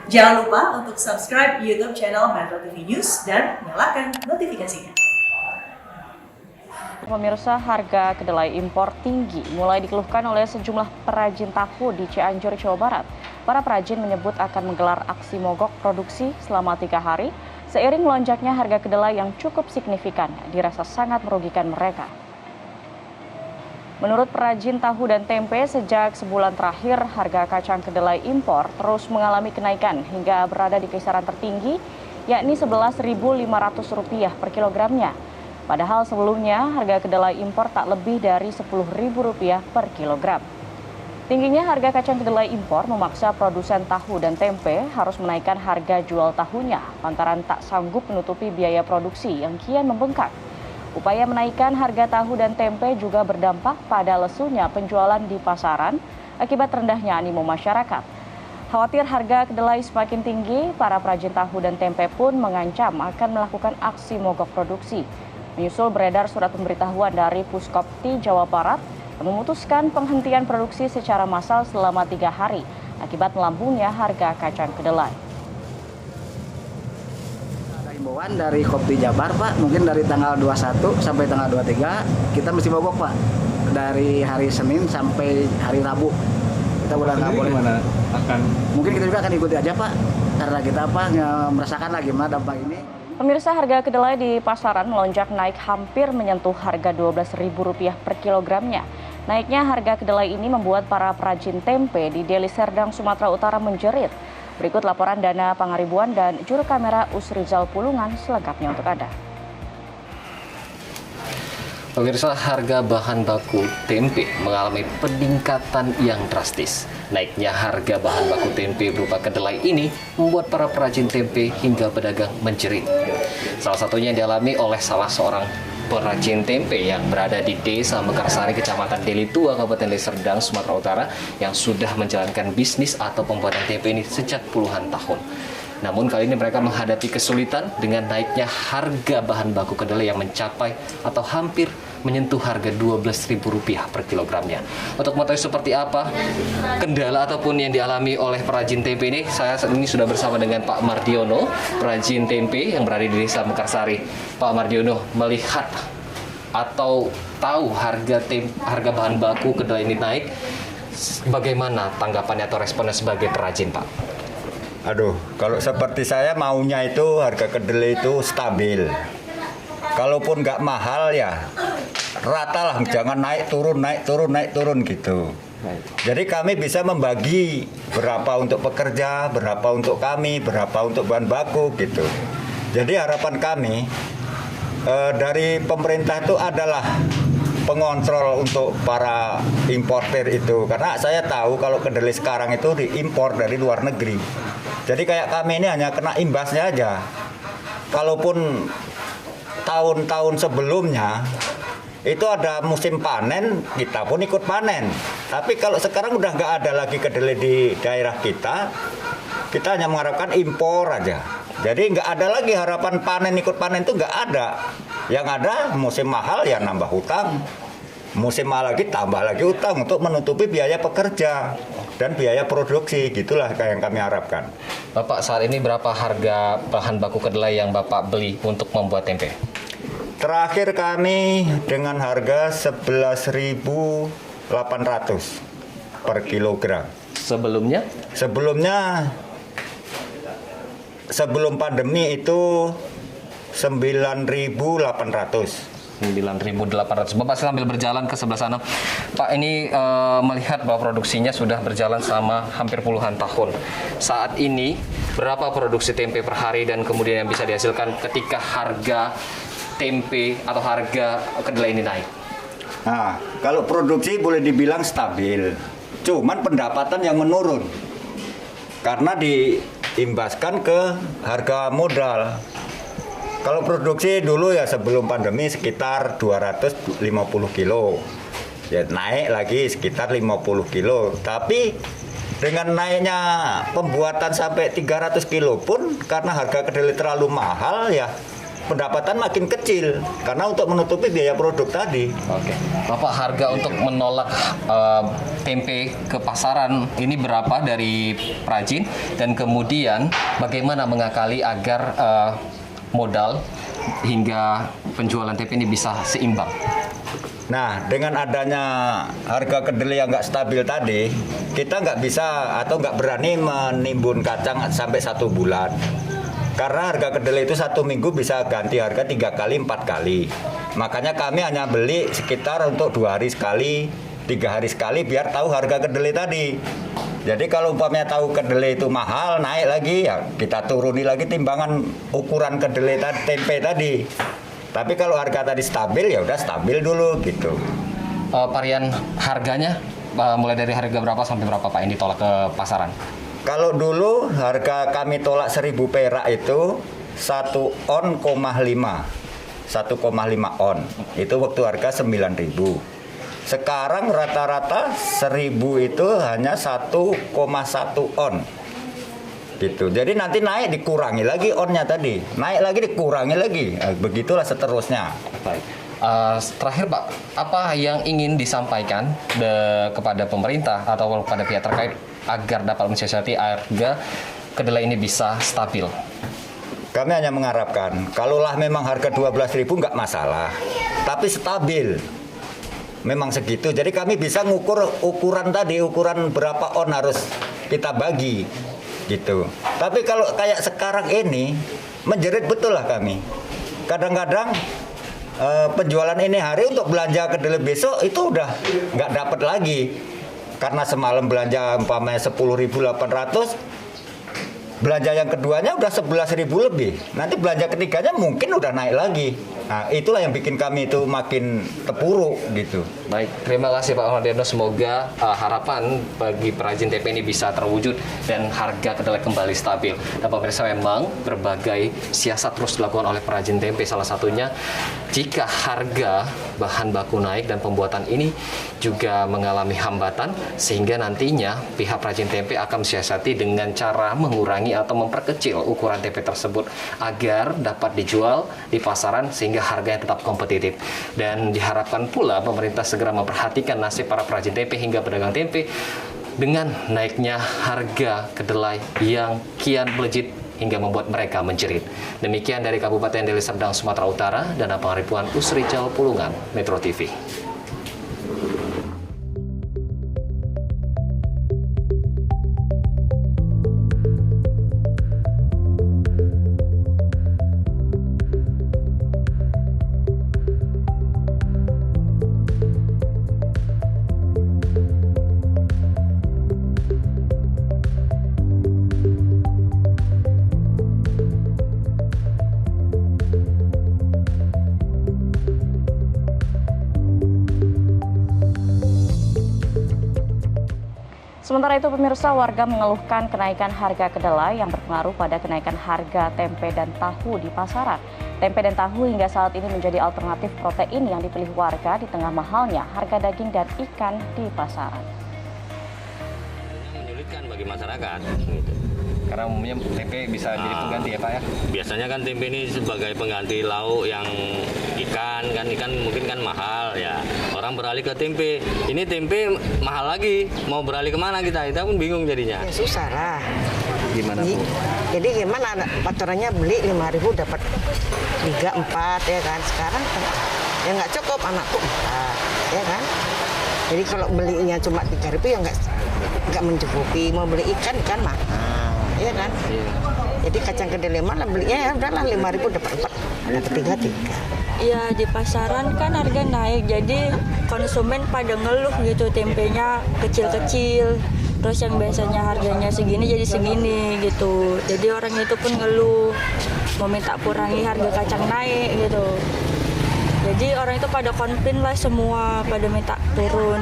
Jangan lupa untuk subscribe YouTube channel Metro TV News dan nyalakan notifikasinya. Pemirsa, harga kedelai impor tinggi mulai dikeluhkan oleh sejumlah perajin tahu di Cianjur, Jawa Barat. Para perajin menyebut akan menggelar aksi mogok produksi selama 3 hari, seiring melonjaknya harga kedelai yang cukup signifikan, dirasa sangat merugikan mereka. Menurut perajin tahu dan tempe, sejak sebulan terakhir, harga kacang kedelai impor terus mengalami kenaikan hingga berada di kisaran tertinggi, yakni Rp11.500 per kilogramnya. Padahal sebelumnya harga kedelai impor tak lebih dari Rp10.000 per kilogram. Tingginya harga kacang kedelai impor memaksa produsen tahu dan tempe harus menaikkan harga jual tahunya lantaran tak sanggup menutupi biaya produksi yang kian membengkak. Upaya menaikkan harga tahu dan tempe juga berdampak pada lesunya penjualan di pasaran akibat rendahnya animo masyarakat. Khawatir harga kedelai semakin tinggi, para perajin tahu dan tempe pun mengancam akan melakukan aksi mogok produksi. Menyusul beredar surat pemberitahuan dari Puskopti Jawa Barat yang memutuskan penghentian produksi secara massal selama 3 hari akibat melambungnya harga kacang kedelai. Ada himbauan dari Kopti Jabar, Pak, mungkin dari tanggal 21 sampai tanggal 23 kita mesti mogok, Pak. Dari hari Senin sampai hari Rabu. Kita udah nggak boleh. Gimana akan? Mungkin kita juga akan ikuti aja, Pak, karena kita merasakan lagi gimana dampak ini. Pemirsa, harga kedelai di pasaran melonjak naik hampir menyentuh harga Rp12.000 per kilogramnya. Naiknya harga kedelai ini membuat para perajin tempe di Deli Serdang, Sumatera Utara menjerit. Berikut laporan Dana Pangaribuan dan juru kamera Usrizal Pulungan selengkapnya untuk Anda. Pemirsa, harga bahan baku tempe mengalami peningkatan yang drastis. Naiknya harga bahan baku tempe berupa kedelai ini membuat para perajin tempe hingga pedagang menjerit. Salah satunya yang dialami oleh salah seorang perajin tempe yang berada di Desa Mekarsari, Kecamatan Deli Tua, Kabupaten Deli Serdang, Sumatera Utara, yang sudah menjalankan bisnis atau pembuatan tempe ini sejak puluhan tahun. Namun kali ini mereka menghadapi kesulitan dengan naiknya harga bahan baku kedelai yang mencapai atau hampir menyentuh harga Rp12.000 per kilogramnya. Untuk mengetahui seperti apa kendala ataupun yang dialami oleh perajin tempe ini, saya saat ini sudah bersama dengan Pak Mardiono, perajin tempe yang berada di Desa Mekarsari. Pak Mardiono, melihat atau tahu harga bahan baku kedelai ini naik, bagaimana tanggapannya atau responnya sebagai perajin, Pak? Aduh, kalau seperti saya maunya itu harga kedelai itu stabil. Kalaupun nggak mahal ya rata lah, jangan naik turun gitu. Jadi kami bisa membagi berapa untuk pekerja, berapa untuk kami, berapa untuk bahan baku gitu. Jadi harapan kami dari pemerintah itu adalah pengontrol untuk para importer itu, karena saya tahu kalau kedelai sekarang itu diimpor dari luar negeri. Jadi kayak kami ini hanya kena imbasnya aja. Kalaupun tahun-tahun sebelumnya itu ada musim panen, kita pun ikut panen. Tapi kalau sekarang udah nggak ada lagi kedelai di daerah kita hanya mengharapkan impor aja. Jadi nggak ada lagi harapan panen, ikut panen itu nggak ada. Yang ada musim mahal ya nambah hutang, musim mahal lagi tambah lagi hutang untuk menutupi biaya pekerja dan biaya produksi. Gitulah kayak yang kami harapkan. Bapak, saat ini berapa harga bahan baku kedelai yang Bapak beli untuk membuat tempe? Terakhir kami dengan harga 11.800 per kilogram. Sebelumnya? Sebelum pandemi itu 9.800. 9.800. Bapak sambil berjalan ke sebelah sana. Pak, ini melihat bahwa produksinya sudah berjalan selama hampir puluhan tahun. Saat ini berapa produksi tempe per hari dan kemudian yang bisa dihasilkan ketika harga tempe atau harga kedelai ini naik? Nah, kalau produksi boleh dibilang stabil. Cuman pendapatan yang menurun. Karena diimbaskan ke harga modal. Kalau produksi dulu ya sebelum pandemi sekitar 250 kilo. Ya naik lagi sekitar 50 kilo. Tapi dengan naiknya pembuatan sampai 300 kilo pun karena harga kedelai terlalu mahal ya pendapatan makin kecil karena untuk menutupi biaya produk tadi. Oke, Bapak, harga untuk menolak tempe ke pasaran ini berapa dari perajin, dan kemudian bagaimana mengakali agar modal hingga penjualan tempe ini bisa seimbang? Nah, dengan adanya harga kedelai yang nggak stabil tadi, kita nggak bisa atau nggak berani menimbun kacang sampai 1 bulan. Karena harga kedelai itu 1 minggu bisa ganti harga 3 kali, 4 kali. Makanya kami hanya beli sekitar untuk 2 hari sekali, 3 hari sekali biar tahu harga kedelai tadi. Jadi kalau umpamanya tahu kedelai itu mahal, naik lagi, ya kita turuni lagi timbangan ukuran kedelai tempe tadi. Tapi kalau harga tadi stabil, ya udah stabil dulu gitu. Varian harganya mulai dari harga berapa sampai berapa, Pak, yang ditolak ke pasaran? Kalau dulu harga kami tolak 1.000 perak itu 1,5 on. Itu waktu harga 9.000. Sekarang rata-rata 1.000 itu hanya 1,1 on. Gitu. Jadi nanti naik dikurangi lagi onnya tadi, naik lagi dikurangi lagi, begitulah seterusnya. Baik. Terakhir, Pak, apa yang ingin disampaikan kepada pemerintah atau kepada pihak terkait agar dapat mensiasati harga kedelai ini bisa stabil? Kami hanya mengharapkan, kalaulah memang harga 12.000 nggak masalah, tapi stabil. Memang segitu. Jadi kami bisa ngukur ukuran tadi, ukuran berapa on harus kita bagi. Gitu. Tapi kalau kayak sekarang ini menjerit betul lah kami. Kadang-kadang penjualan ini hari untuk belanja kedelai besok itu udah nggak dapat lagi karena semalam belanja umpamanya 10.800, belanja yang keduanya udah 11.000 lebih. Nanti belanja ketiganya mungkin udah naik lagi. Nah, itulah yang bikin kami itu makin terpuruk gitu. Baik, terima kasih Pak Ahmad. Semoga harapan bagi perajin tempe ini bisa terwujud dan harga kedelai kembali stabil. Dan pemirsa, memang berbagai siasat terus dilakukan oleh perajin tempe. Salah satunya jika harga bahan baku naik dan pembuatan ini juga mengalami hambatan, sehingga nantinya pihak perajin tempe akan mensiasati dengan cara mengurangi atau memperkecil ukuran tempe tersebut agar dapat dijual di pasaran sehingga harganya tetap kompetitif. Dan diharapkan pula pemerintah segera memperhatikan nasib para perajin tempe hingga pedagang tempe dengan naiknya harga kedelai yang kian melejit hingga membuat mereka menjerit. Demikian dari Kabupaten Deli Serdang, Sumatera Utara, dan Abang Ripuan Usrijal Pulungan, Metro TV. Sementara itu, pemirsa, warga mengeluhkan kenaikan harga kedelai yang berpengaruh pada kenaikan harga tempe dan tahu di pasaran. Tempe dan tahu hingga saat ini menjadi alternatif protein yang dipilih warga di tengah mahalnya harga daging dan ikan di pasaran. Menyulitkan bagi masyarakat gitu. Karena umumnya tempe bisa jadi pengganti ya Pak ya? Biasanya kan tempe ini sebagai pengganti lauk yang ikan mungkin kan mahal ya. Orang beralih ke tempe. Ini tempe mahal lagi. Mau beralih kemana kita pun bingung jadinya. Ya susah lah. Gimana Bu? Jadi gimana patorannya beli 5.000 dapat 3, 4 ya kan. Sekarang ya nggak cukup, anakku 4 ya kan. Jadi kalau belinya cuma 3.000 ya nggak mencukupi. Mau beli ikan mahal. Iya kan? Iya. Jadi kacang kedelai mana belinya ya udahlah 5.000 dapat 4, dapat 3. Iya, di pasaran kan harga naik, jadi konsumen pada ngeluh gitu, tempenya kecil-kecil. Terus yang biasanya harganya segini jadi segini gitu. Jadi orang itu pun ngeluh, mau minta kurangi harga kacang naik gitu. Jadi orang itu pada komplain lah semua, pada minta turun.